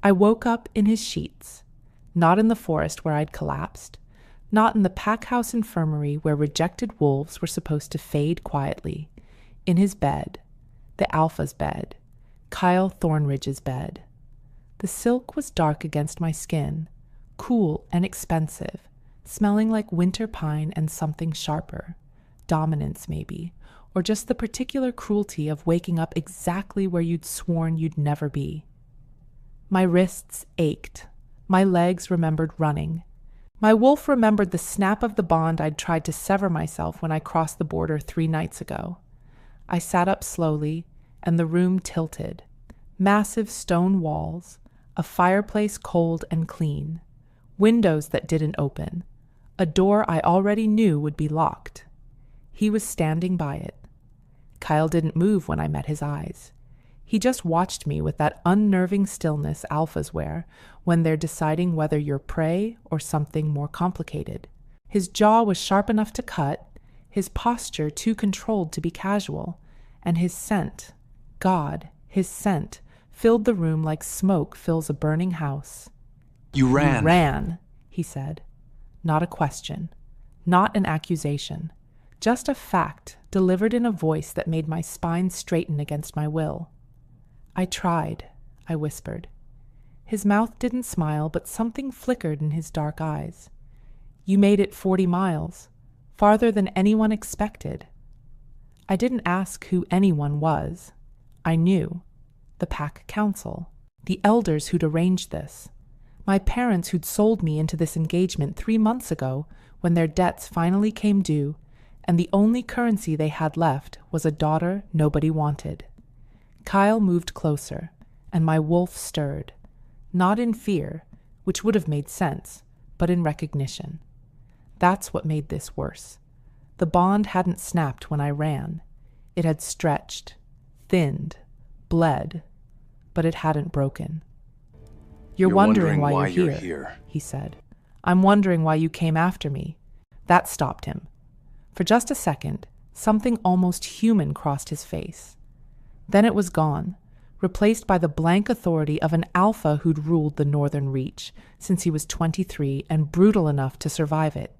I woke up in his sheets, not in the forest where I'd collapsed, not in the pack-house infirmary where rejected wolves were supposed to fade quietly. In his bed, the Alpha's bed, Kyle Thornridge's bed. The silk was dark against my skin, cool and expensive, smelling like winter pine and something sharper. Dominance, maybe, or just the particular cruelty of waking up exactly where you'd sworn you'd never be. My wrists ached. My legs remembered running. My wolf remembered the snap of the bond I'd tried to sever myself when I crossed the border 3 nights ago. I sat up slowly, and the room tilted. Massive stone walls, a fireplace cold and clean, windows that didn't open, a door I already knew would be locked. He was standing by it. Kyle didn't move when I met his eyes. He just watched me with that unnerving stillness alphas wear when they're deciding whether you're prey or something more complicated. His jaw was sharp enough to cut, his posture too controlled to be casual, and his scent, God, his scent, filled the room like smoke fills a burning house. You ran. You ran, he said. Not a question, not an accusation, just a fact delivered in a voice that made my spine straighten against my will. I tried, I whispered. His mouth didn't smile, but something flickered in his dark eyes. You made it 40 miles, farther than anyone expected. I didn't ask who anyone was. I knew. The Pack Council. The elders who'd arranged this. My parents who'd sold me into this engagement 3 months ago when their debts finally came due, and the only currency they had left was a daughter nobody wanted. Kyle moved closer, and my wolf stirred, not in fear, which would have made sense, but in recognition. That's what made this worse. The bond hadn't snapped when I ran. It had stretched, thinned, bled, but it hadn't broken. You're wondering why you're here, he said. I'm wondering why you came after me. That stopped him. For just a second, something almost human crossed his face. Then it was gone, replaced by the blank authority of an alpha who'd ruled the Northern Reach since he was 23 and brutal enough to survive it.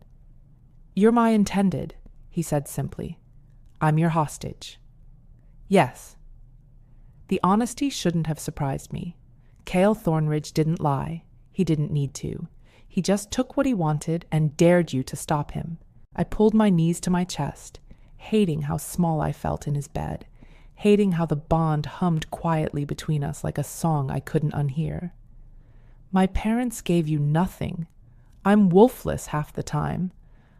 You're my intended, he said simply. I'm your hostage. Yes. The honesty shouldn't have surprised me. Kyle Thornridge didn't lie. He didn't need to. He just took what he wanted and dared you to stop him. I pulled my knees to my chest, hating how small I felt in his bed, hating how the bond hummed quietly between us like a song I couldn't unhear. My parents gave you nothing. I'm wolfless half the time.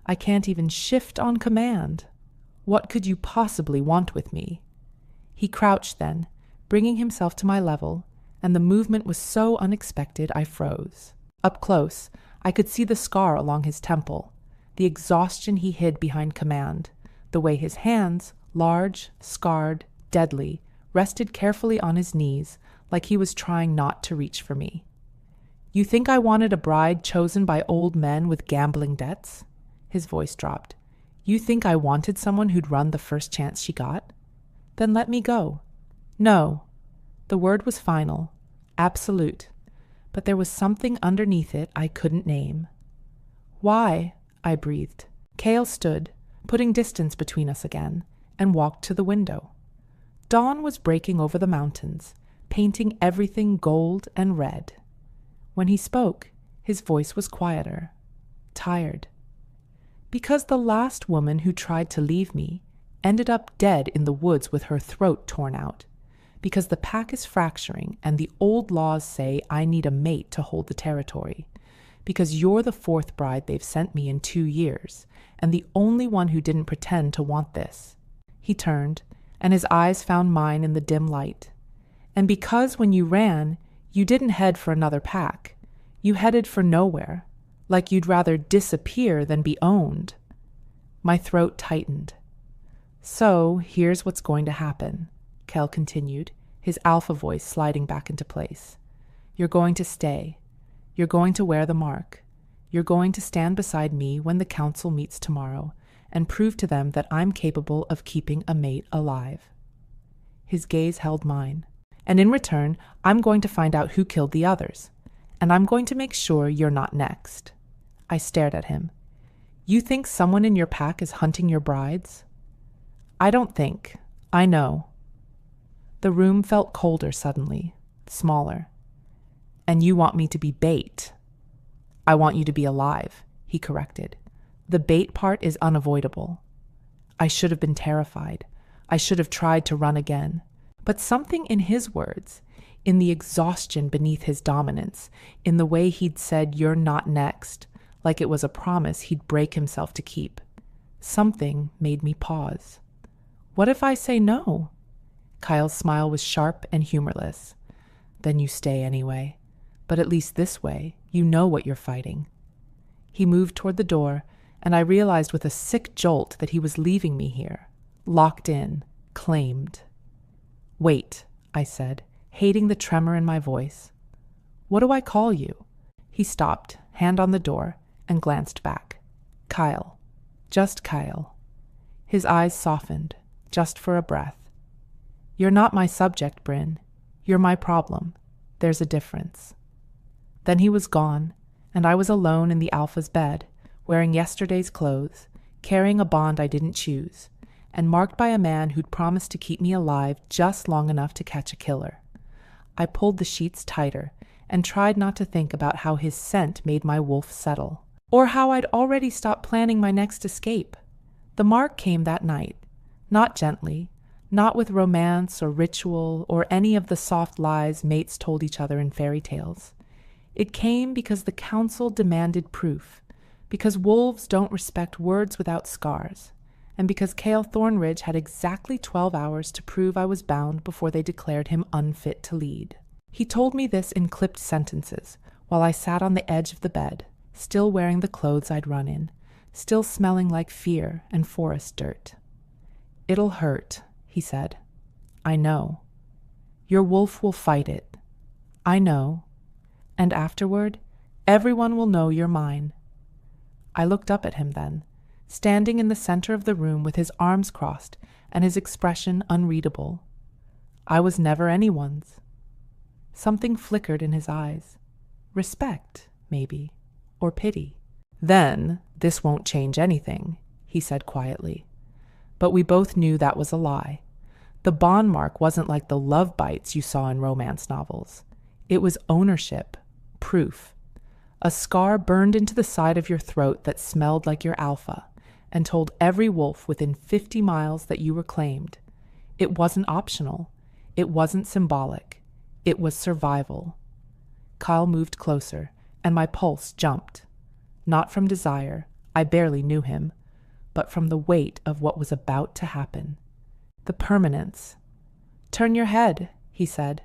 I can't even shift on command. What could you possibly want with me? He crouched then, bringing himself to my level, and the movement was so unexpected I froze. Up close, I could see the scar along his temple, the exhaustion he hid behind command, the way his hands, large, scarred, deadly, rested carefully on his knees like he was trying not to reach for me. You think I wanted a bride chosen by old men with gambling debts? His voice dropped. You think I wanted someone who'd run the first chance she got? Then let me go. No. The word was final, absolute, but there was something underneath it I couldn't name. Why? I breathed. Kale stood, putting distance between us again, and walked to the window. Dawn was breaking over the mountains, painting everything gold and red. When he spoke, his voice was quieter, tired. Because the last woman who tried to leave me ended up dead in the woods with her throat torn out. Because the pack is fracturing and the old laws say I need a mate to hold the territory. Because you're the 4th bride they've sent me in 2 years, and the only one who didn't pretend to want this. He turned, and his eyes found mine in the dim light. And because when you ran, you didn't head for another pack. You headed for nowhere, like you'd rather disappear than be owned. My throat tightened. So here's what's going to happen, Kel continued, his alpha voice sliding back into place. You're going to stay. You're going to wear the mark. You're going to stand beside me when the council meets tomorrow and prove to them that I'm capable of keeping a mate alive. His gaze held mine. And in return, I'm going to find out who killed the others. And I'm going to make sure you're not next. I stared at him. You think someone in your pack is hunting your brides? I don't think. I know. The room felt colder suddenly, smaller. And you want me to be bait. I want you to be alive, he corrected. The bait part is unavoidable. I should have been terrified. I should have tried to run again. But something in his words, in the exhaustion beneath his dominance, in the way he'd said, "You're not next," like it was a promise he'd break himself to keep, something made me pause. What if I say no? Kyle's smile was sharp and humorless. Then you stay anyway. But at least this way, you know what you're fighting. He moved toward the door, and I realized with a sick jolt that he was leaving me here, locked in, claimed. Wait, I said, hating the tremor in my voice. What do I call you? He stopped, hand on the door, and glanced back. Kyle. Just Kyle. His eyes softened, just for a breath. You're not my subject, Bryn. You're my problem. There's a difference. Then he was gone, and I was alone in the Alpha's bed, wearing yesterday's clothes, carrying a bond I didn't choose, and marked by a man who'd promised to keep me alive just long enough to catch a killer. I pulled the sheets tighter and tried not to think about how his scent made my wolf settle, or how I'd already stopped planning my next escape. The mark came that night, not gently, not with romance or ritual or any of the soft lies mates told each other in fairy tales. It came because the council demanded proof, because wolves don't respect words without scars, and because Cale Thornridge had exactly 12 hours to prove I was bound before they declared him unfit to lead. He told me this in clipped sentences, while I sat on the edge of the bed, still wearing the clothes I'd run in, still smelling like fear and forest dirt. It'll hurt, he said. I know. Your wolf will fight it. I know. And afterward, everyone will know you're mine. I looked up at him then, standing in the center of the room with his arms crossed and his expression unreadable. I was never anyone's. Something flickered in his eyes. Respect, maybe, or pity. Then, this won't change anything, he said quietly. But we both knew that was a lie. The bond mark wasn't like the love bites you saw in romance novels. It was ownership, proof. A scar burned into the side of your throat that smelled like your alpha and told every wolf within 50 miles that you were claimed. It wasn't optional. It wasn't symbolic. It was survival. Kyle moved closer, and my pulse jumped. Not from desire, I barely knew him, but from the weight of what was about to happen. The permanence. Turn your head, he said.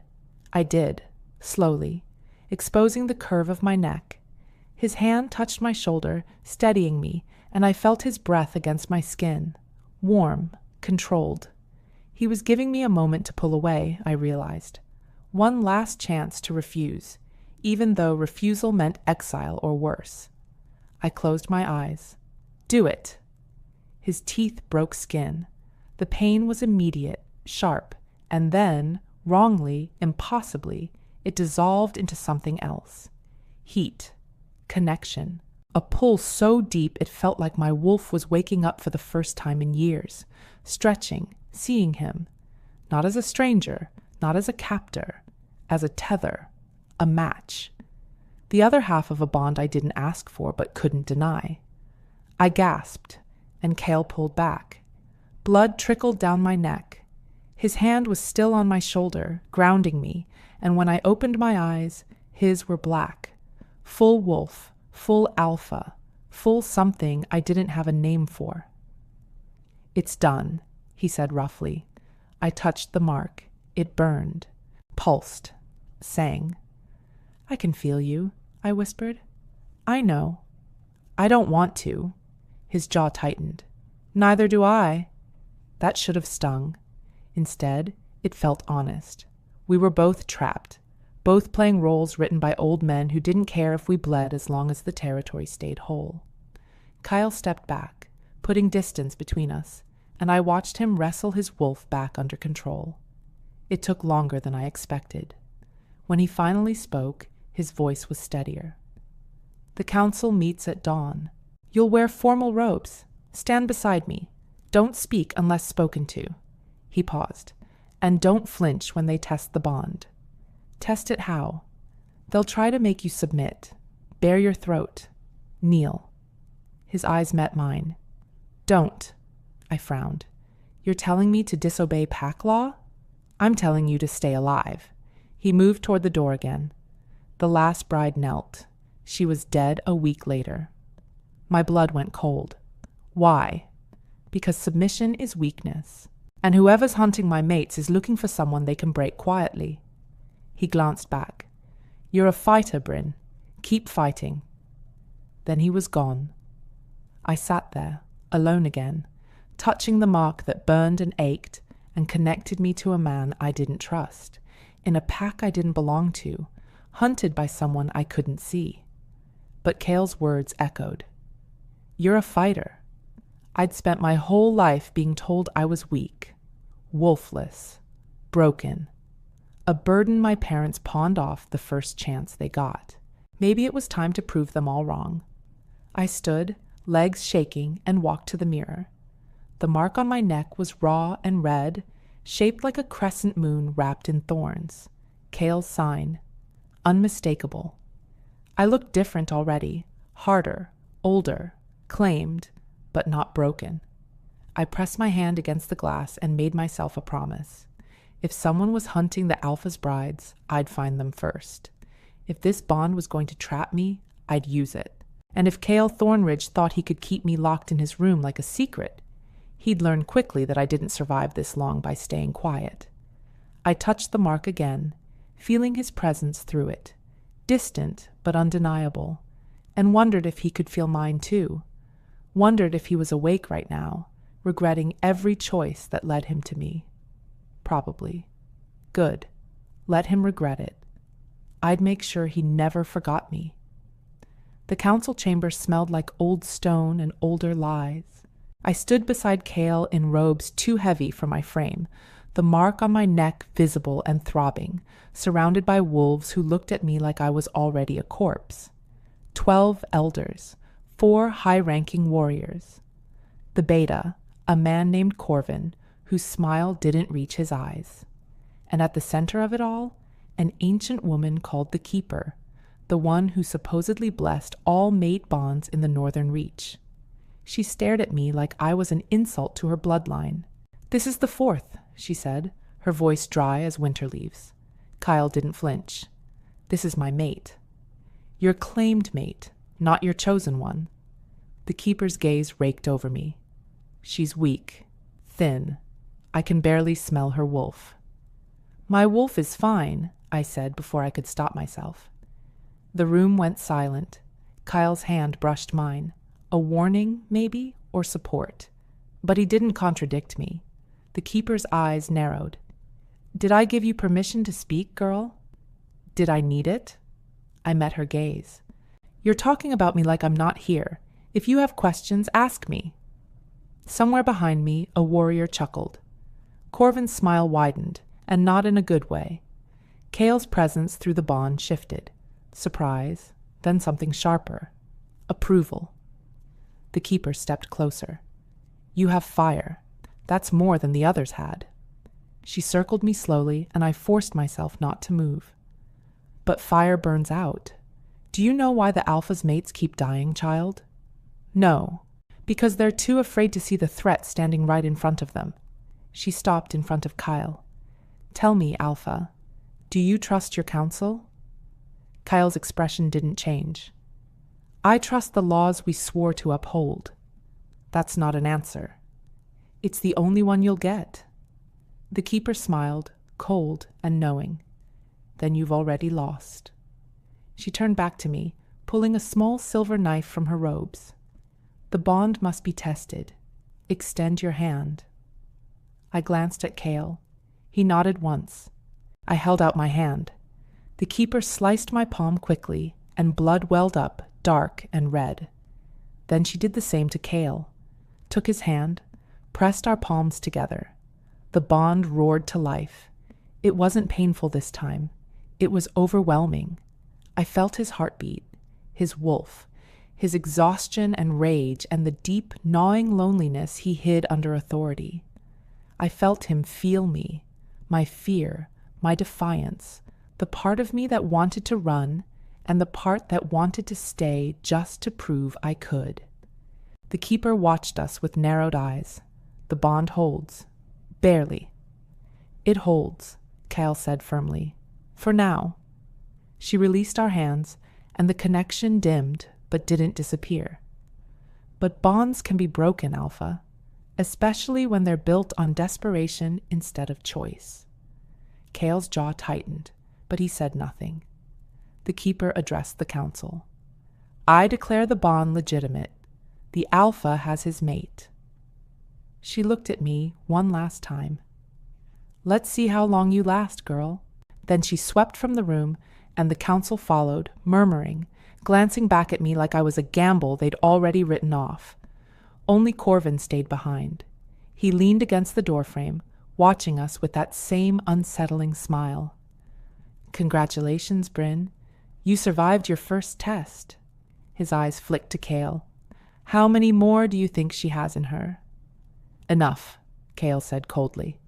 I did, slowly, exposing the curve of my neck. His hand touched my shoulder, steadying me, and I felt his breath against my skin. Warm, controlled. He was giving me a moment to pull away, I realized. One last chance to refuse, even though refusal meant exile or worse. I closed my eyes. Do it. His teeth broke skin. The pain was immediate, sharp, and then, wrongly, impossibly, it dissolved into something else. Heat. Connection. A pull so deep it felt like my wolf was waking up for the first time in years, stretching, seeing him. Not as a stranger, not as a captor, as a tether, a match. The other half of a bond I didn't ask for but couldn't deny. I gasped, and Cale pulled back. Blood trickled down my neck. His hand was still on my shoulder, grounding me, and when I opened my eyes, his were black. Full wolf, full alpha, full something I didn't have a name for. It's done, he said roughly. I touched the mark. It burned, pulsed, sang. I can feel you, I whispered. I know. I don't want to. His jaw tightened. Neither do I. That should have stung. Instead, it felt honest. We were both trapped, both playing roles written by old men who didn't care if we bled as long as the territory stayed whole. Kyle stepped back, putting distance between us, and I watched him wrestle his wolf back under control. It took longer than I expected. When he finally spoke, his voice was steadier. "The council meets at dawn. You'll wear formal robes. Stand beside me. Don't speak unless spoken to." He paused. "And don't flinch when they test the bond." "Test it how?" "They'll try to make you submit. Bare your throat. Kneel." His eyes met mine. "Don't." I frowned. "You're telling me to disobey pack law?" "I'm telling you to stay alive." He moved toward the door again. The last bride knelt. She was dead a week later. My blood went cold. Why? Because submission is weakness, and whoever's hunting my mates is looking for someone they can break quietly. He glanced back. "You're a fighter, Bryn. Keep fighting." Then he was gone. I sat there, alone again, touching the mark that burned and ached and connected me to a man I didn't trust, in a pack I didn't belong to, hunted by someone I couldn't see. But Cale's words echoed. "You're a fighter." I'd spent my whole life being told I was weak, wolfless, broken, a burden my parents pawned off the first chance they got. Maybe it was time to prove them all wrong. I stood, legs shaking, and walked to the mirror. The mark on my neck was raw and red, shaped like a crescent moon wrapped in thorns. Cale's sign. Unmistakable. I looked different already, harder, older, claimed, but not broken. I pressed my hand against the glass and made myself a promise. If someone was hunting the Alpha's brides, I'd find them first. If this bond was going to trap me, I'd use it. And if Cale Thornridge thought he could keep me locked in his room like a secret, he'd learn quickly that I didn't survive this long by staying quiet. I touched the mark again, feeling his presence through it, distant but undeniable, and wondered if he could feel mine too. Wondered if he was awake right now, regretting every choice that led him to me. Probably. Good. Let him regret it. I'd make sure he never forgot me. The council chamber smelled like old stone and older lies. I stood beside Cale in robes too heavy for my frame, the mark on my neck visible and throbbing, surrounded by wolves who looked at me like I was already a corpse. 12 elders, 4 high-ranking warriors. The beta, a man named Corvin, whose smile didn't reach his eyes. And at the center of it all, an ancient woman called the Keeper, the one who supposedly blessed all mate bonds in the Northern Reach. She stared at me like I was an insult to her bloodline. "This is the 4th, she said, her voice dry as winter leaves. Kyle didn't flinch. "This is my mate." "Your claimed mate, not your chosen one." The Keeper's gaze raked over me. "She's weak, thin. I can barely smell her wolf." "My wolf is fine," I said before I could stop myself. The room went silent. Kyle's hand brushed mine. A warning, maybe, or support. But he didn't contradict me. The Keeper's eyes narrowed. "Did I give you permission to speak, girl?" "Did I need it?" I met her gaze. "You're talking about me like I'm not here. If you have questions, ask me." Somewhere behind me, a warrior chuckled. Corvin's smile widened, and not in a good way. Cale's presence through the bond shifted. Surprise, then something sharper. Approval. The Keeper stepped closer. "You have fire. That's more than the others had." She circled me slowly, and I forced myself not to move. "But fire burns out. Do you know why the Alpha's mates keep dying, child?" "No, because they're too afraid to see the threat standing right in front of them." She stopped in front of Kyle. "Tell me, Alpha, do you trust your council?" Kyle's expression didn't change. "I trust the laws we swore to uphold." "That's not an answer." "It's the only one you'll get." The Keeper smiled, cold and knowing. "Then you've already lost." She turned back to me, pulling a small silver knife from her robes. "The bond must be tested. Extend your hand." I glanced at Cale. He nodded once. I held out my hand. The Keeper sliced my palm quickly, and blood welled up, dark and red. Then she did the same to Cale, took his hand, pressed our palms together. The bond roared to life. It wasn't painful this time. It was overwhelming. I felt his heartbeat, his wolf, his exhaustion and rage, and the deep, gnawing loneliness he hid under authority. I felt him feel me, my fear, my defiance, the part of me that wanted to run, and the part that wanted to stay just to prove I could. The keeper watched us with narrowed eyes. The bond holds. Barely. It holds, Cale said firmly. For now. She released our hands, and the connection dimmed, but didn't disappear. But bonds can be broken, Alpha, especially when they're built on desperation instead of choice. Cale's jaw tightened, but he said nothing. The keeper addressed the council. I declare the bond legitimate. The Alpha has his mate. She looked at me one last time. Let's see how long you last, girl. Then she swept from the room, and the council followed, murmuring, glancing back at me like I was a gamble they'd already written off. Only Corvin stayed behind. He leaned against the doorframe, watching us with that same unsettling smile. Congratulations, Bryn. You survived your first test. His eyes flicked to Cale. How many more do you think she has in her? Enough, Cale said coldly.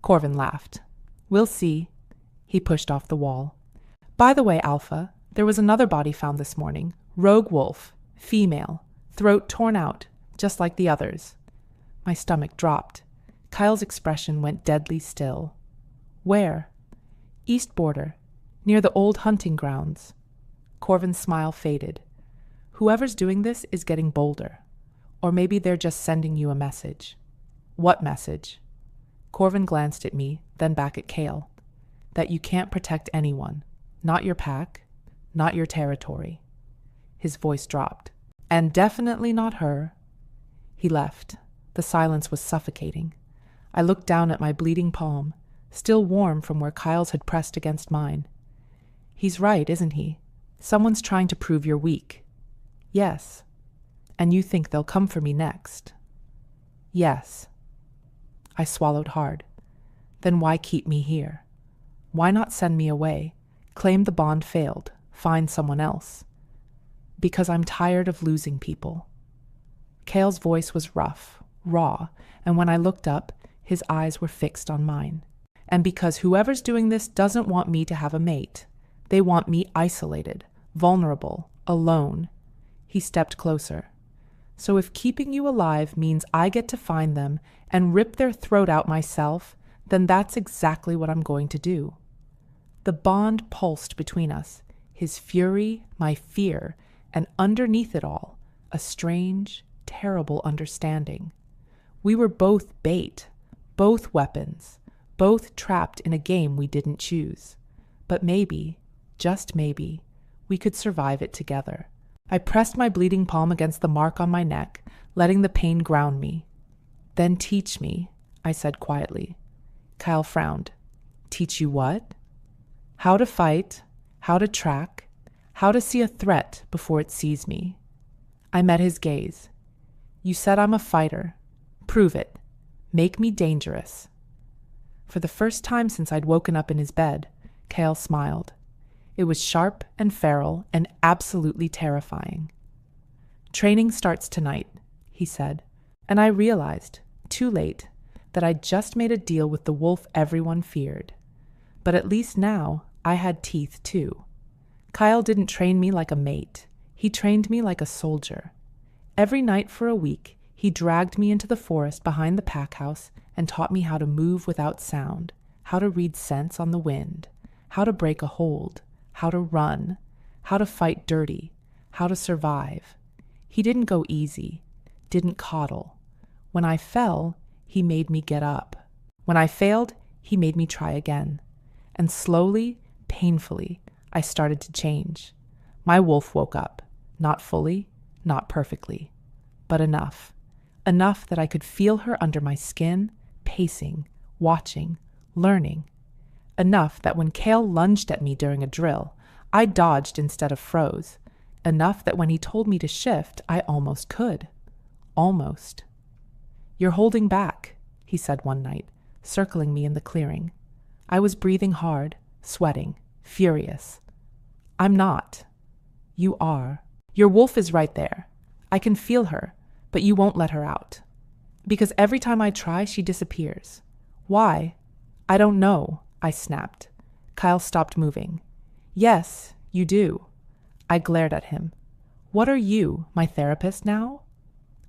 Corvin laughed. We'll see. He pushed off the wall. By the way, Alpha, there was another body found this morning. Rogue wolf, female, throat torn out, just like the others. My stomach dropped. Kyle's expression went deadly still. Where? East border, near the old hunting grounds. Corvin's smile faded. Whoever's doing this is getting bolder. Or maybe they're just sending you a message. What message? Corvin glanced at me, then back at Cale. That you can't protect anyone. Not your pack, not your territory. His voice dropped. And definitely not her. He left. The silence was suffocating. I looked down at my bleeding palm, still warm from where Kyle's had pressed against mine. He's right, isn't he? Someone's trying to prove you're weak. Yes. And you think they'll come for me next? Yes. I swallowed hard. Then why keep me here? Why not send me away? Claim the bond failed. Find someone else. Because I'm tired of losing people. Cale's voice was rough, raw, and when I looked up, his eyes were fixed on mine. And because whoever's doing this doesn't want me to have a mate. They want me isolated, vulnerable, alone. He stepped closer. So if keeping you alive means I get to find them and rip their throat out myself, then that's exactly what I'm going to do. The bond pulsed between us, his fury, my fear, and underneath it all, a strange, terrible understanding. We were both bait, both weapons, both trapped in a game we didn't choose. But maybe, just maybe, we could survive it together. I pressed my bleeding palm against the mark on my neck, letting the pain ground me. Then teach me, I said quietly. Kyle frowned. Teach you what? How to fight, how to track, how to see a threat before it sees me. I met his gaze. You said I'm a fighter. Prove it. Make me dangerous. For the first time since I'd woken up in his bed, Cale smiled. It was sharp and feral and absolutely terrifying. Training starts tonight, he said, and I realized, too late, that I'd just made a deal with the wolf everyone feared. But at least now I had teeth too. Kyle didn't train me like a mate. He trained me like a soldier. Every night for a week, he dragged me into the forest behind the pack house and taught me how to move without sound, how to read scents on the wind, how to break a hold, how to run, how to fight dirty, how to survive. He didn't go easy, didn't coddle. When I fell, he made me get up. When I failed, he made me try again. And slowly, painfully, I started to change. My wolf woke up, not fully, not perfectly, but enough. Enough that I could feel her under my skin, pacing, watching, learning. Enough that when Cale lunged at me during a drill, I dodged instead of froze. Enough that when he told me to shift, I almost could. Almost. You're holding back, he said one night, circling me in the clearing. I was breathing hard, sweating, furious. I'm not. You are. Your wolf is right there. I can feel her, but you won't let her out. Because every time I try, she disappears. Why? I don't know, I snapped. Kyle stopped moving. Yes, you do. I glared at him. What are you, my therapist now?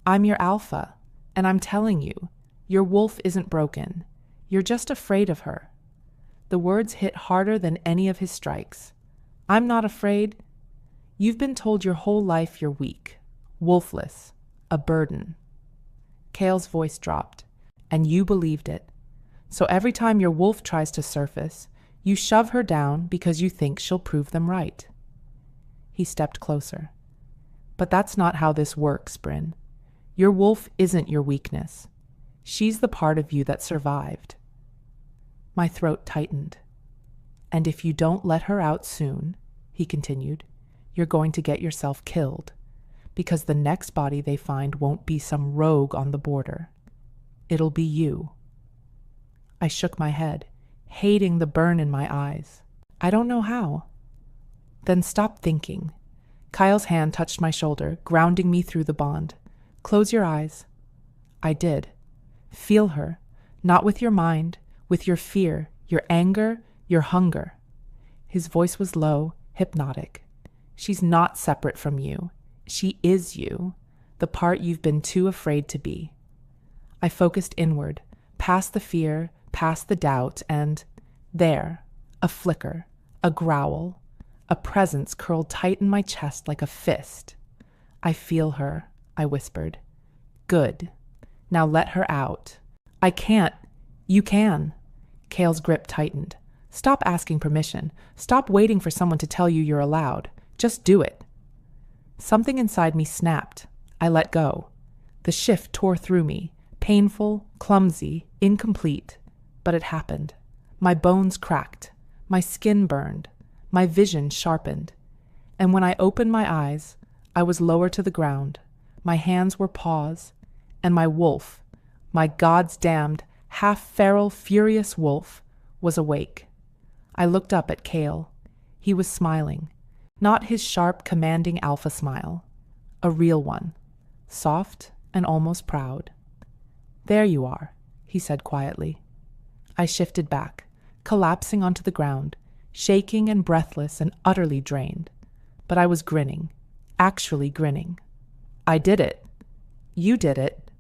I'm your alpha, and I'm telling you, your wolf isn't broken. You're just afraid of her. The words hit harder than any of his strikes. I'm not afraid. You've been told your whole life you're weak, wolfless, a burden. Cale's voice dropped, and you believed it. So every time your wolf tries to surface, you shove her down because you think she'll prove them right. He stepped closer. But that's not how this works, Bryn. Your wolf isn't your weakness. She's the part of you that survived. My throat tightened. And if you don't let her out soon, he continued, you're going to get yourself killed, because the next body they find won't be some rogue on the border. It'll be you. I shook my head, hating the burn in my eyes. I don't know how. Then stop thinking. Kyle's hand touched my shoulder, grounding me through the bond. Close your eyes. I did. Feel her, not with your mind, with your fear, your anger, your hunger. His voice was low, hypnotic. She's not separate from you. She is you, the part you've been too afraid to be. I focused inward, past the fear, past the doubt, and there, a flicker, a growl, a presence curled tight in my chest like a fist. I feel her, I whispered. Good. Now let her out. I can't. You can. Cale's grip tightened. Stop asking permission. Stop waiting for someone to tell you you're allowed. Just do it. Something inside me snapped. I let go. The shift tore through me, painful, clumsy, incomplete, but it happened. My bones cracked. My skin burned. My vision sharpened. And when I opened my eyes, I was lower to the ground. My hands were paws, and my wolf, my God's damned, half-feral, furious wolf, was awake. I looked up at Cale. He was smiling, not his sharp, commanding alpha smile, a real one, soft and almost proud. There you are, he said quietly. I shifted back, collapsing onto the ground, shaking and breathless and utterly drained. But I was grinning, actually grinning. I did it. You did it.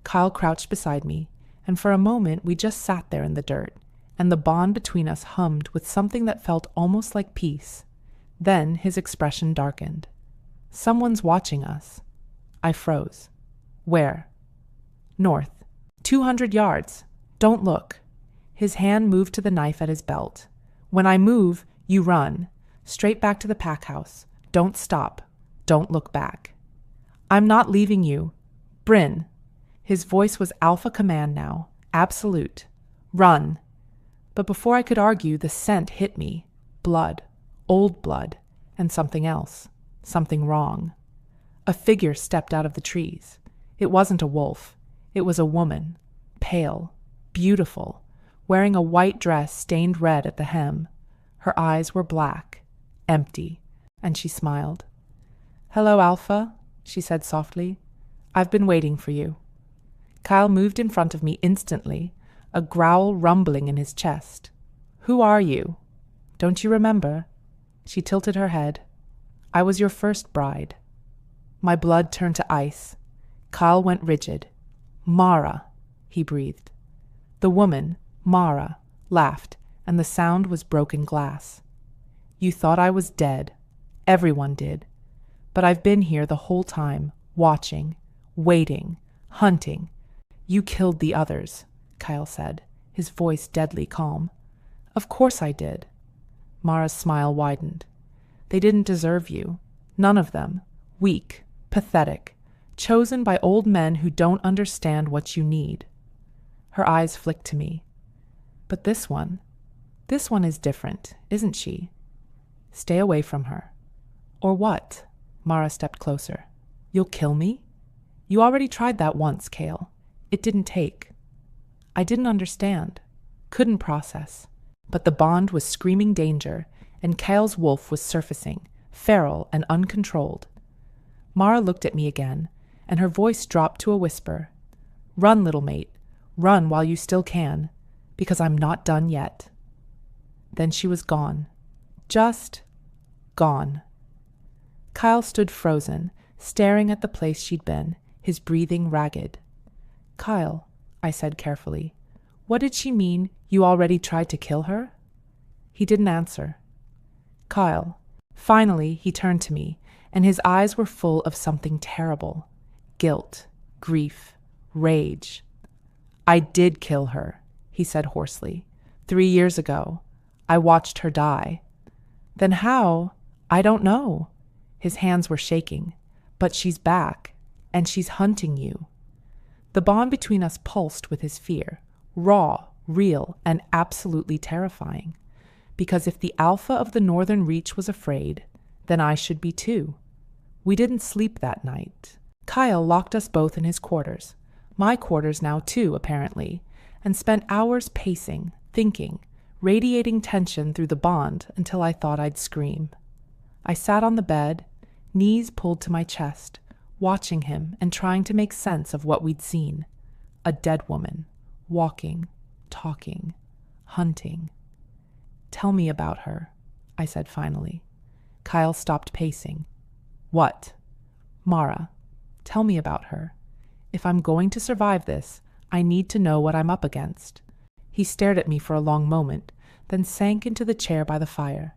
Kyle crouched beside me, and for a moment we just sat there in the dirt, and the bond between us hummed with something that felt almost like peace. Then his expression darkened. Someone's watching us. I froze. Where? North. 200 yards. Don't look. His hand moved to the knife at his belt. When I move, you run. Straight back to the pack house. Don't stop. Don't look back. I'm not leaving you. Bryn. His voice was alpha command now. Absolute. Run. But before I could argue, the scent hit me. Blood. Old blood. And something else. Something wrong. A figure stepped out of the trees. It wasn't a wolf. It was a woman. Pale. Beautiful. Wearing a white dress stained red at the hem. Her eyes were black. Empty. And she smiled. Hello, Alpha, she said softly. I've been waiting for you. Kyle moved in front of me instantly, a growl rumbling in his chest. Who are you? Don't you remember? She tilted her head. I was your first bride. My blood turned to ice. Kyle went rigid. Mara, he breathed. The woman, Mara, laughed, and the sound was broken glass. You thought I was dead. Everyone did. But I've been here the whole time, watching, waiting, hunting. You killed the others, Kyle said, his voice deadly calm. Of course I did. Mara's smile widened. They didn't deserve you. None of them. Weak, pathetic, chosen by old men who don't understand what you need. Her eyes flicked to me. But this one is different, isn't she? Stay away from her. Or what? Mara stepped closer. You'll kill me? You already tried that once, Cale. It didn't take. I didn't understand. Couldn't process. But the bond was screaming danger, and Kyle's wolf was surfacing, feral and uncontrolled. Mara looked at me again, and her voice dropped to a whisper. "Run, little mate. Run while you still can, because I'm not done yet." Then she was gone. Just gone. Kyle stood frozen, staring at the place she'd been, his breathing ragged. "Kyle," I said carefully, "what did she mean you already tried to kill her?" He didn't answer. "Kyle." Finally, he turned to me, and his eyes were full of something terrible. Guilt, grief, rage. "I did kill her," he said hoarsely. 3 years ago. I watched her die." "Then how?" "I don't know." His hands were shaking. "But she's back, and she's hunting you." The bond between us pulsed with his fear, raw, real, and absolutely terrifying. Because if the alpha of the Northern Reach was afraid, then I should be too. We didn't sleep that night. Kyle locked us both in his quarters, my quarters now too, apparently, and spent hours pacing, thinking, radiating tension through the bond until I thought I'd scream. I sat on the bed, knees pulled to my chest, watching him and trying to make sense of what we'd seen. A dead woman, walking, talking, hunting. "Tell me about her," I said finally. Kyle stopped pacing. "What?" "Mara. Tell me about her. If I'm going to survive this, I need to know what I'm up against." He stared at me for a long moment, then sank into the chair by the fire.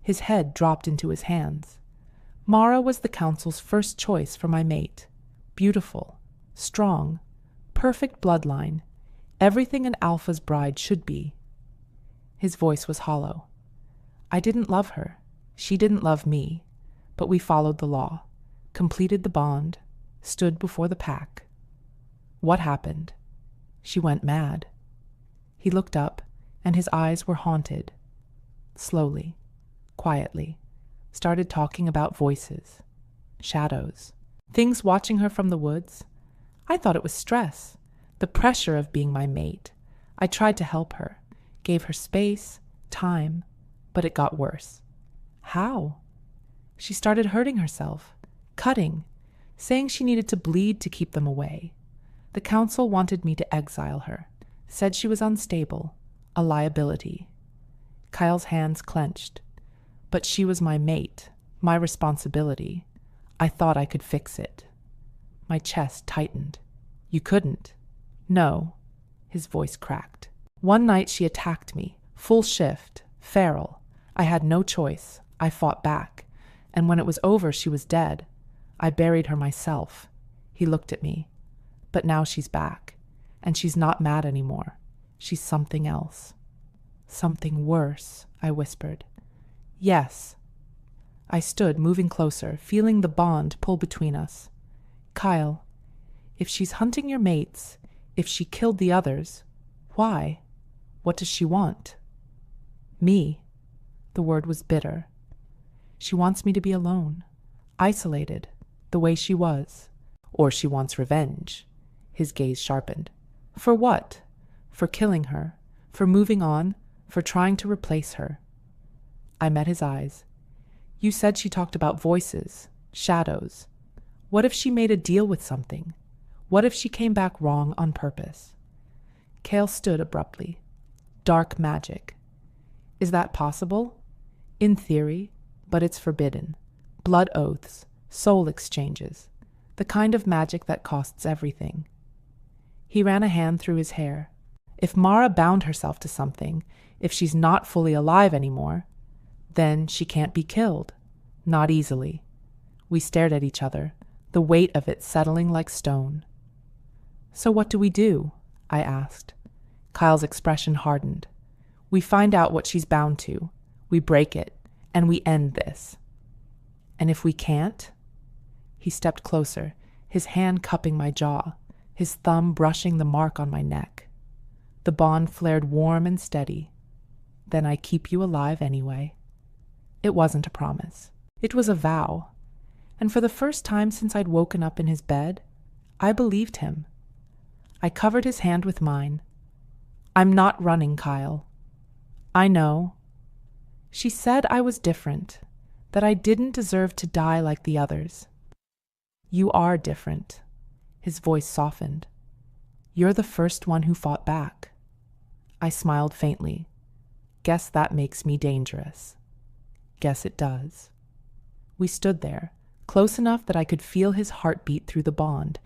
His head dropped into his hands. Mara was the council's first choice for my mate. Beautiful, strong, perfect bloodline, everything an alpha's bride should be. His voice was hollow. "I didn't love her. She didn't love me. But we followed the law, completed the bond, stood before the pack." "What happened?" "She went mad." He looked up, and his eyes were haunted. Slowly, quietly, started talking about voices, shadows, things watching her from the woods. I thought it was stress, the pressure of being my mate. I tried to help her, gave her space, time, but it got worse. How? She started hurting herself, cutting, saying she needed to bleed to keep them away. The council wanted me to exile her, said she was unstable, a liability. Kyle's hands clenched. But she was my mate, my responsibility. I thought I could fix it. My chest tightened. "You couldn't." "No." His voice cracked. "One night she attacked me, full shift, feral. I had no choice. I fought back. And when it was over, she was dead. I buried her myself." He looked at me. "But now she's back. And she's not mad anymore. She's something else." "Something worse," I whispered. "Yes." I stood, moving closer, feeling the bond pull between us. "Kyle, if she's hunting your mates, if she killed the others, why? What does she want?" "Me." The word was bitter. "She wants me to be alone, isolated, the way she was. Or she wants revenge." His gaze sharpened. "For what? For killing her, for moving on, for trying to replace her." I met his eyes. "You said she talked about voices, shadows. What if she made a deal with something? What if she came back wrong on purpose?" Kale stood abruptly. "Dark magic. Is that possible?" "In theory, but it's forbidden. Blood oaths, soul exchanges, the kind of magic that costs everything." He ran a hand through his hair. "If Mara bound herself to something, if she's not fully alive anymore, then she can't be killed. Not easily." We stared at each other, the weight of it settling like stone. "So what do we do?" I asked. Kyle's expression hardened. "We find out what she's bound to. We break it, and we end this." "And if we can't?" He stepped closer, his hand cupping my jaw, his thumb brushing the mark on my neck. The bond flared warm and steady. "Then I keep you alive anyway." It wasn't a promise. It was a vow. And for the first time since I'd woken up in his bed, I believed him. I covered his hand with mine. "I'm not running, Kyle." I know. She said I was different, that I didn't deserve to die like the others. You are different. His voice softened. You're the first one who fought back. I smiled faintly. Guess that makes me dangerous. Guess it does. We stood there, close enough that I could feel his heartbeat through the bond,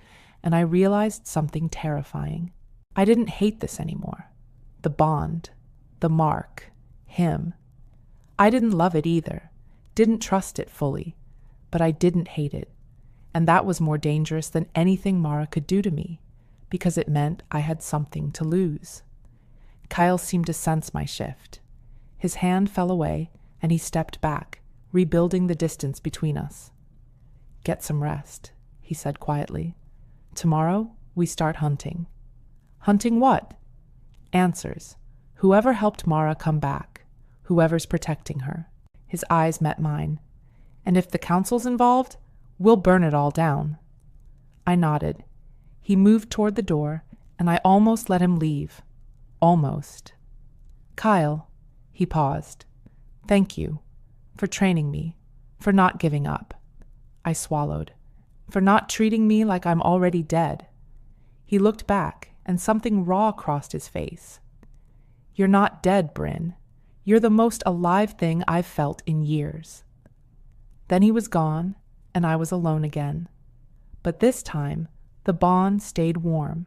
and I realized something terrifying. I didn't hate this anymore. The bond, the mark, him. I didn't love it either, didn't trust it fully, but I didn't hate it. And that was more dangerous than anything Mara could do to me, because it meant I had something to lose. Kyle seemed to sense my shift. His hand fell away, and he stepped back, rebuilding the distance between us. Get some rest, he said quietly. Tomorrow, we start hunting. Hunting what? Answers. Whoever helped Mara come back. Whoever's protecting her. His eyes met mine. And if the council's involved, we'll burn it all down. I nodded. He moved toward the door, and I almost let him leave. Almost. Kyle, he paused. Thank you. For training me. For not giving up. I swallowed. For not treating me like I'm already dead. He looked back, and something raw crossed his face. You're not dead, Bryn. You're the most alive thing I've felt in years. Then he was gone, and I was alone again. But this time, the bond stayed warm,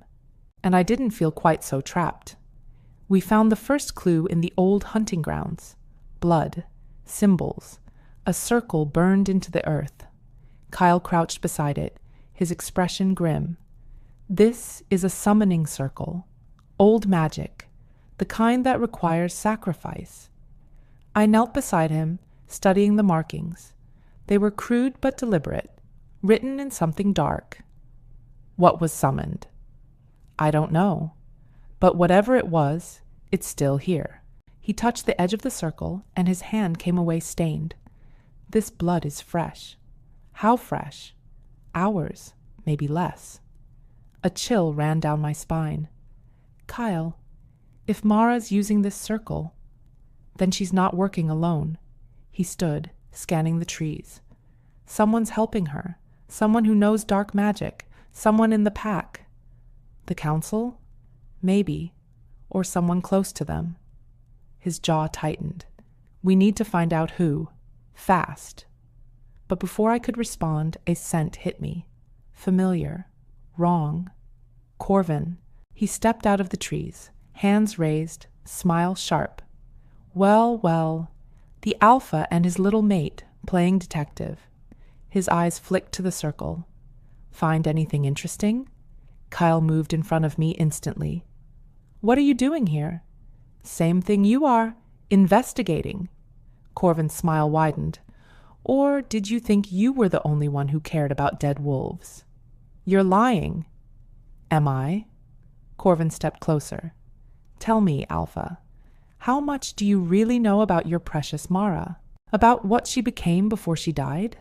and I didn't feel quite so trapped. We found the first clue in the old hunting grounds. Blood, symbols, a circle burned into the earth. Kyle crouched beside it, his expression grim. This is a summoning circle, old magic, the kind that requires sacrifice. I knelt beside him, studying the markings. They were crude but deliberate, written in something dark. What was summoned? I don't know. But whatever it was, it's still here. He touched the edge of the circle, and his hand came away stained. This blood is fresh. How fresh? Hours, maybe less. A chill ran down my spine. Kyle, if Mara's using this circle, then she's not working alone. He stood, scanning the trees. Someone's helping her. Someone who knows dark magic. Someone in the pack. The council? Maybe. Or someone close to them. His jaw tightened. We need to find out who. Fast. But before I could respond, a scent hit me. Familiar. Wrong. Corvin. He stepped out of the trees, hands raised, smile sharp. Well, well, the alpha and his little mate, playing detective. His eyes flicked to the circle. Find anything interesting? Kyle moved in front of me instantly. What are you doing here? Same thing you are, investigating. Corvin's smile widened. Or did you think you were the only one who cared about dead wolves? You're lying. Am I? Corvin stepped closer. Tell me, Alpha, how much do you really know about your precious Mara? About what she became before she died?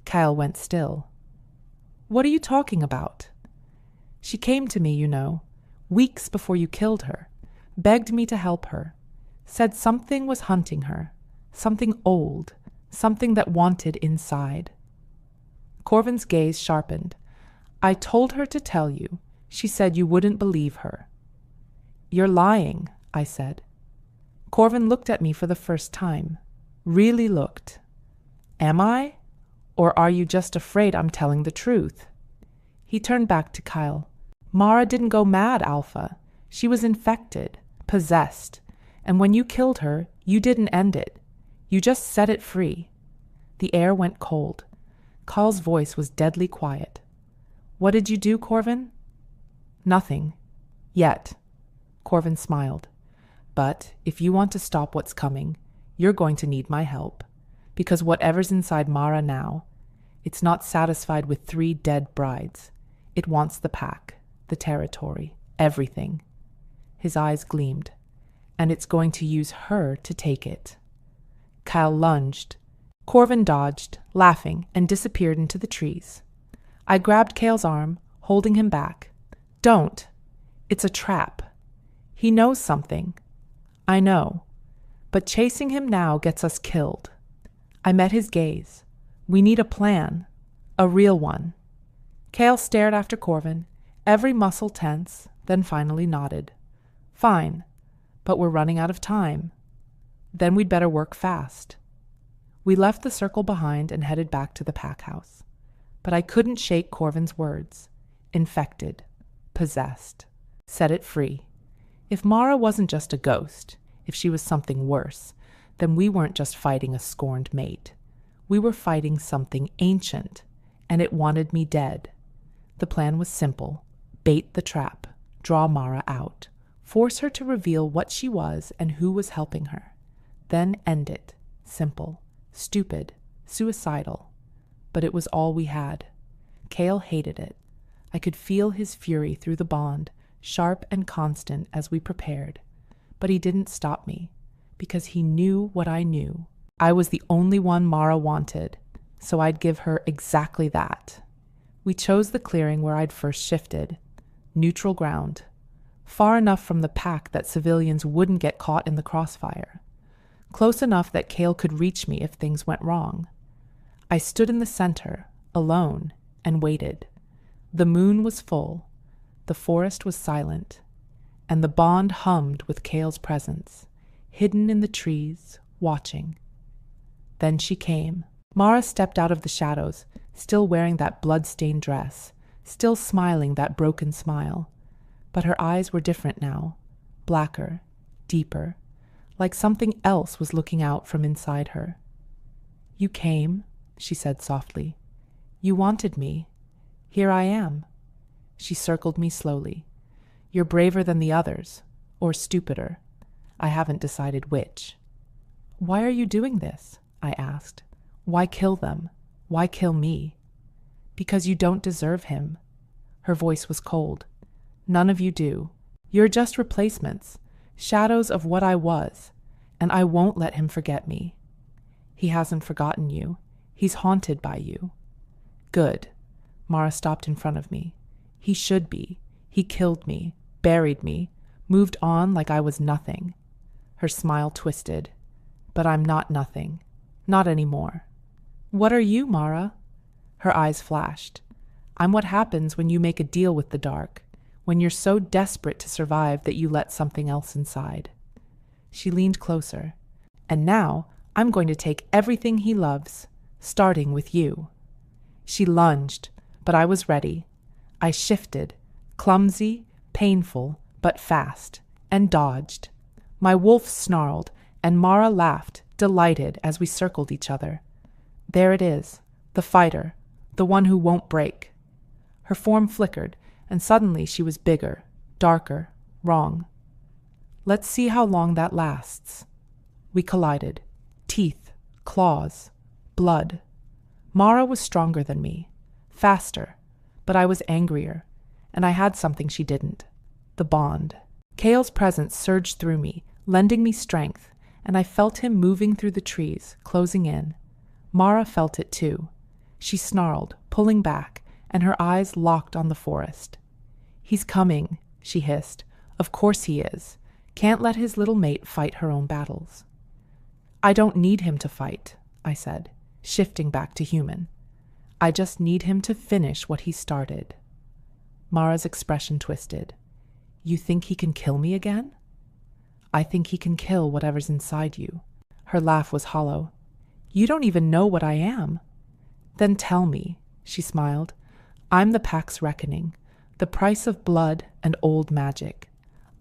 Kyle went still. What are you talking about? She came to me, you know, weeks before you killed her, begged me to help her, said something was hunting her, something old, something that wanted inside. Corvin's gaze sharpened. I told her to tell you. She said you wouldn't believe her. You're lying, I said. Corvin looked at me for the first time. Really looked. Am I? Or are you just afraid I'm telling the truth? He turned back to Kyle. Mara didn't go mad, Alpha. She was infected, possessed. And when you killed her, you didn't end it. You just set it free. The air went cold. Kyle's voice was deadly quiet. What did you do, Corvin? Nothing. Yet. Corvin smiled. But if you want to stop what's coming, you're going to need my help. Because whatever's inside Mara now, it's not satisfied with 3 dead brides. It wants the pack, the territory, everything. His eyes gleamed. And it's going to use her to take it. Kyle lunged. Corvin dodged, laughing, and disappeared into the trees. I grabbed Kale's arm, holding him back. Don't. It's a trap. He knows something. I know. But chasing him now gets us killed. I met his gaze. We need a plan. A real one. Cale stared after Corvin, every muscle tense, then finally nodded. Fine, but we're running out of time. Then we'd better work fast. We left the circle behind and headed back to the pack house. But I couldn't shake Corvin's words. Infected. Possessed. Set it free. If Mara wasn't just a ghost, if she was something worse, then we weren't just fighting a scorned mate. We were fighting something ancient, and it wanted me dead. The plan was simple. Bait the trap. Draw Mara out. Force her to reveal what she was and who was helping her. Then end it. Simple. Stupid. Suicidal. But it was all we had. Cale hated it. I could feel his fury through the bond, sharp and constant as we prepared. But he didn't stop me, because he knew what I knew. I was the only one Mara wanted, so I'd give her exactly that. We chose the clearing where I'd first shifted. Neutral ground. Far enough from the pack that civilians wouldn't get caught in the crossfire. Close enough that Cale could reach me if things went wrong. I stood in the center, alone, and waited. The moon was full. The forest was silent. And the bond hummed with Cale's presence, hidden in the trees, watching. Then she came. Mara stepped out of the shadows, still wearing that blood-stained dress, still smiling that broken smile. But her eyes were different now, blacker, deeper, like something else was looking out from inside her. "You came," she said softly. "You wanted me. Here I am." She circled me slowly. "You're braver than the others, or stupider. I haven't decided which." "Why are you doing this?" I asked. "Why kill them? Why kill me?" "Because you don't deserve him." Her voice was cold. "None of you do. You're just replacements, shadows of what I was, and I won't let him forget me." "He hasn't forgotten you. He's haunted by you." "Good." Mara stopped in front of me. "He should be. He killed me, buried me, moved on like I was nothing." Her smile twisted. "But I'm not nothing. Not anymore." "What are you, Mara?" Her eyes flashed. "I'm what happens when you make a deal with the dark, when you're so desperate to survive that you let something else inside." She leaned closer. "And now I'm going to take everything he loves, starting with you." She lunged, but I was ready. I shifted, clumsy, painful, but fast, and dodged. My wolf snarled, and Mara laughed, delighted as we circled each other. There it is, the fighter, the one who won't break. Her form flickered, and suddenly she was bigger, darker, wrong. Let's see how long that lasts. We collided. Teeth, claws, blood. Mara was stronger than me, faster, but I was angrier, and I had something she didn't. The bond. Cale's presence surged through me, lending me strength, and I felt him moving through the trees, closing in. Mara felt it too. She snarled, pulling back, and her eyes locked on the forest. "He's coming," she hissed. "Of course he is. Can't let his little mate fight her own battles." "I don't need him to fight," I said, shifting back to human. "I just need him to finish what he started." Mara's expression twisted. "You think he can kill me again?" "I think he can kill whatever's inside you." Her laugh was hollow. "You don't even know what I am." "Then tell me," she smiled. "I'm the pack's reckoning, the price of blood and old magic.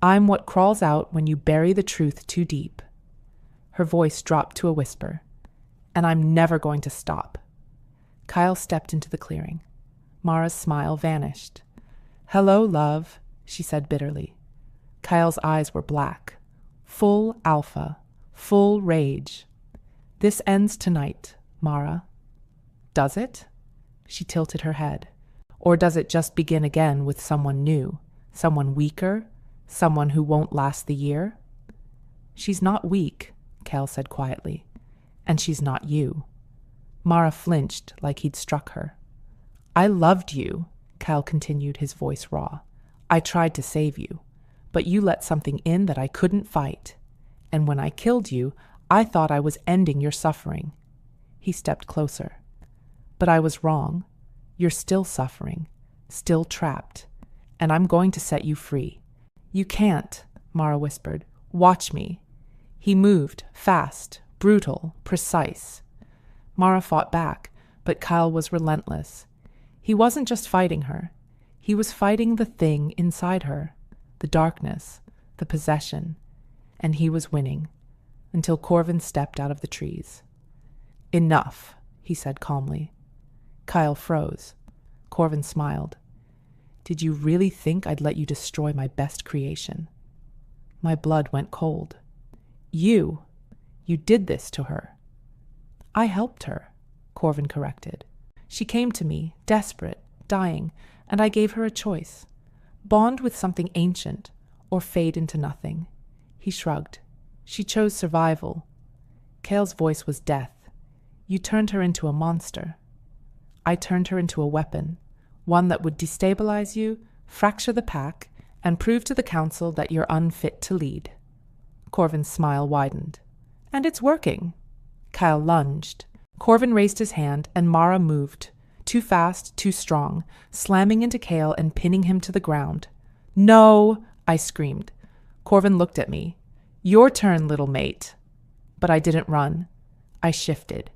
I'm what crawls out when you bury the truth too deep." Her voice dropped to a whisper. "And I'm never going to stop." Kyle stepped into the clearing. Mara's smile vanished. "Hello, love," she said bitterly. Kyle's eyes were black. Full alpha. Full rage. "This ends tonight, Mara." "Does it?" She tilted her head. "Or does it just begin again with someone new? Someone weaker? Someone who won't last the year?" "She's not weak," Cal said quietly. "And she's not you." Mara flinched like he'd struck her. "I loved you," Cal continued, his voice raw. "I tried to save you, but you let something in that I couldn't fight. And when I killed you, I thought I was ending your suffering." He stepped closer. "But I was wrong. You're still suffering, still trapped, and I'm going to set you free." "You can't," Mara whispered. "Watch me." He moved, fast, brutal, precise. Mara fought back, but Kyle was relentless. He wasn't just fighting her. He was fighting the thing inside her, the darkness, the possession, and he was winning, until Corvin stepped out of the trees. "Enough," he said calmly. Kyle froze. Corvin smiled. "Did you really think I'd let you destroy my best creation?" My blood went cold. You did this to her." "I helped her," Corvin corrected. "She came to me, desperate, dying, and I gave her a choice. Bond with something ancient, or fade into nothing." He shrugged. "She chose survival." Cale's voice was death. "You turned her into a monster." "I turned her into a weapon, one that would destabilize you, fracture the pack, and prove to the council that you're unfit to lead." Corvin's smile widened. "And it's working." Kyle lunged. Corvin raised his hand, and Mara moved, too fast, too strong, slamming into Cale and pinning him to the ground. "No!" I screamed. Corvin looked at me. "Your turn, little mate." But I didn't run. I shifted.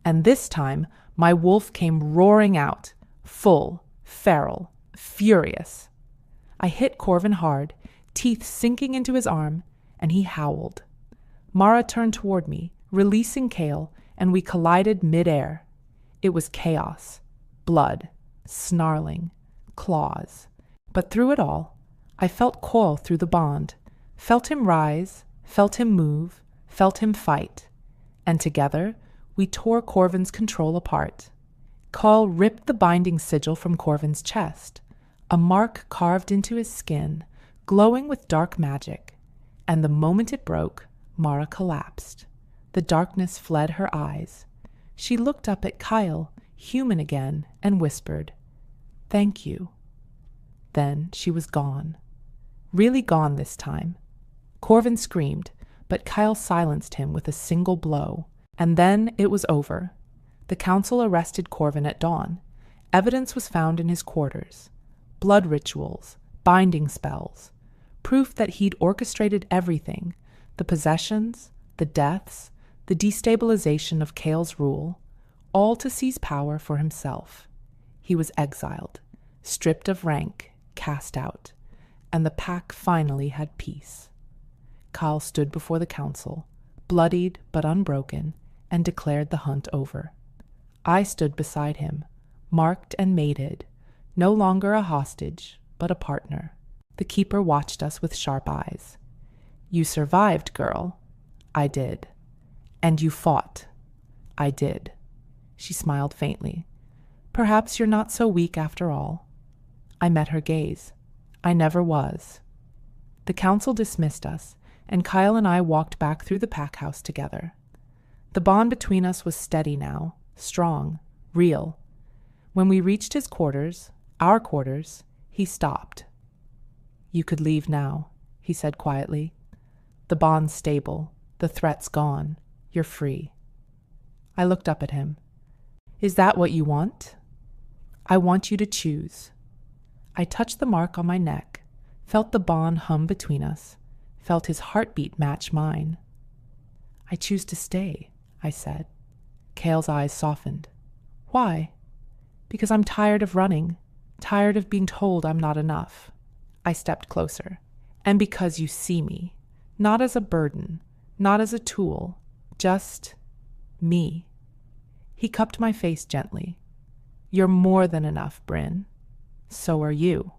And this time, my wolf came roaring out, full, feral, furious. I hit Corvin hard, teeth sinking into his arm, and he howled. Mara turned toward me, releasing Cale, and we collided mid-air. It was chaos, blood, snarling, claws. But through it all, I felt Coil through the bond, felt him rise, felt him move, felt him fight. And together, we tore Corvin's control apart. Coil ripped the binding sigil from Corvin's chest, a mark carved into his skin, glowing with dark magic. And the moment it broke, Mara collapsed. The darkness fled her eyes. She looked up at Kyle, human again, and whispered, "Thank you." Then she was gone. Really gone this time. Corvin screamed, but Kyle silenced him with a single blow. And then it was over. The council arrested Corvin at dawn. Evidence was found in his quarters. Blood rituals, binding spells, proof that he'd orchestrated everything, the possessions, the deaths, the destabilization of Cale's rule, all to seize power for himself. He was exiled, stripped of rank, cast out, and the pack finally had peace. Kyle stood before the council, bloodied but unbroken, and declared the hunt over. I stood beside him, marked and mated, no longer a hostage, but a partner. The keeper watched us with sharp eyes. "You survived, girl." I did. "And you fought." I did. She smiled faintly. "Perhaps you're not so weak after all." I met her gaze. I never was. The council dismissed us, and Kyle and I walked back through the pack house together. The bond between us was steady now, strong, real. When we reached his quarters, our quarters, he stopped. "You could leave now," he said quietly. "The bond's stable. The threat's gone. You're free." I looked up at him. "Is that what you want?" "I want you to choose." I touched the mark on my neck, felt the bond hum between us, felt his heartbeat match mine. "I choose to stay," I said. Cale's eyes softened. "Why?" "Because I'm tired of running, tired of being told I'm not enough." I stepped closer. "And because you see me, not as a burden, not as a tool, just me." He cupped my face gently. "You're more than enough, Bryn. So are you."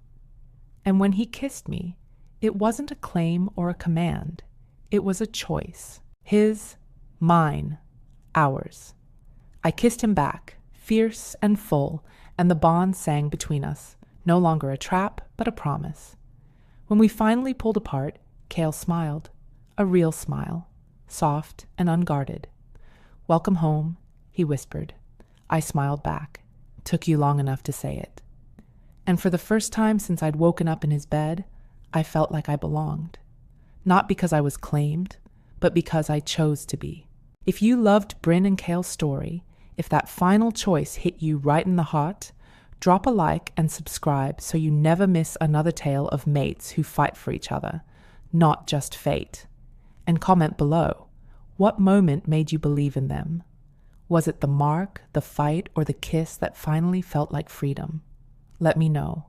And when he kissed me, it wasn't a claim or a command. It was a choice. His, mine, ours. I kissed him back, fierce and full, and the bond sang between us, no longer a trap, but a promise. When we finally pulled apart, Cale smiled, a real smile, soft and unguarded. "Welcome home," he whispered. I smiled back. "Took you long enough to say it." And for the first time since I'd woken up in his bed, I felt like I belonged. Not because I was claimed, but because I chose to be. If you loved Bryn and Kale's story, if that final choice hit you right in the heart, drop a like and subscribe so you never miss another tale of mates who fight for each other, not just fate. And comment below, what moment made you believe in them? Was it the mark, the fight, or the kiss that finally felt like freedom? Let me know.